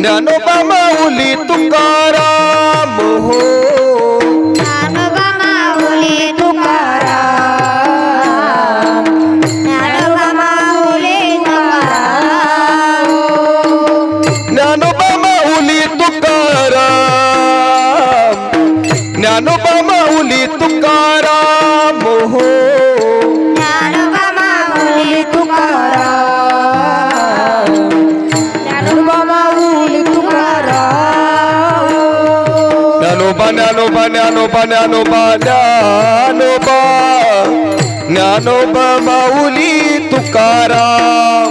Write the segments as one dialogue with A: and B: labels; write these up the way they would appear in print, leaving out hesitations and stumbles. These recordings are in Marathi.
A: ज्ञानोबा माऊली तुकाराम हो
B: ज्ञानोबा माऊली तुकाराम ज्ञानोबा माऊली तुकाराम
A: ज्ञानोबा माऊली तुकाराम ज्ञानोबा माऊली तुकाराम हो
B: ज्ञानोबा माऊली तुकाराम ज्ञानोबा माऊली तुकाराम
A: ज्ञानोबा ज्ञानोबा ज्ञानोबा ज्ञानोबा ज्ञानोबा ज्ञानोबा माऊली तुकाराम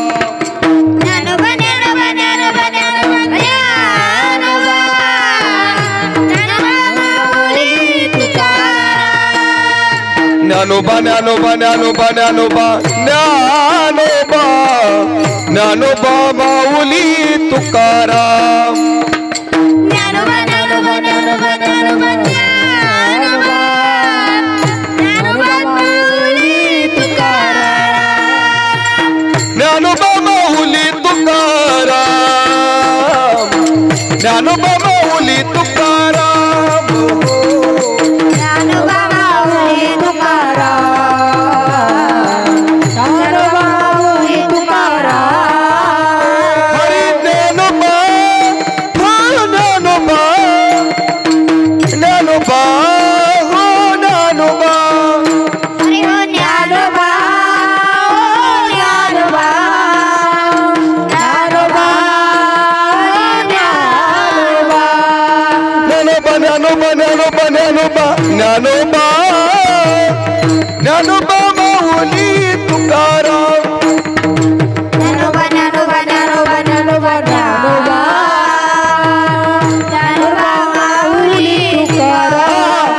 B: ज्ञानोबा ज्ञानोबा ज्ञानोबा ज्ञानोबा ज्ञानोबा माऊली तुकाराम
A: ज्ञानोबा ज्ञानोबा ज्ञानोबा ज्ञानोबा ज्ञानोबा ज्ञानोबा माऊली तुकाराम
B: ज्ञानोबा ज्ञानोबा ज्ञानोबा ज्ञानोबा ज्ञानोबा ज्ञानोबा माऊली तुकाराम
A: ज्ञानोबा माऊली तुकाराम ज्ञानोबा माऊली तुकाराम
B: ज्ञानोबा माऊली तुकाराम ज्ञानोबा माऊली तुकाराम
A: हरी ज्ञानोबा हो ज्ञानोबा ज्ञानोबा हो ज्ञानोबा
B: हरि हो ज्ञानोबा ओ ज्ञानोबा ज्ञानोबा ज्ञानोबा
A: ज्ञानोबा ज्ञानोबा ज्ञानोबा ज्ञानोबा ज्ञानोबा माऊली तुकाराम
B: ज्ञानोबा ज्ञानोबा ज्ञानोबा ज्ञानोबा ज्ञानोबा ज्ञानोबा माऊली तुकाराम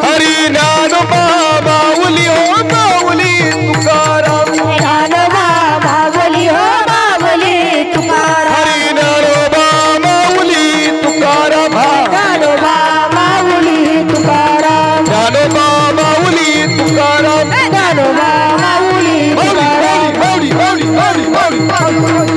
A: हरी ज्ञानोबा माऊली हो माऊली तुकाराम
B: ज्ञानोबा माऊली हो माऊली तुकाराम
A: हरी ज्ञानोबा माऊली तुकाराम
B: ज्ञानोबा माऊली तुकाराम
A: ज्ञानोबा माऊली तुकाराम
B: ज्ञानोबा माऊली
A: माऊली माऊली माऊली माऊली माऊली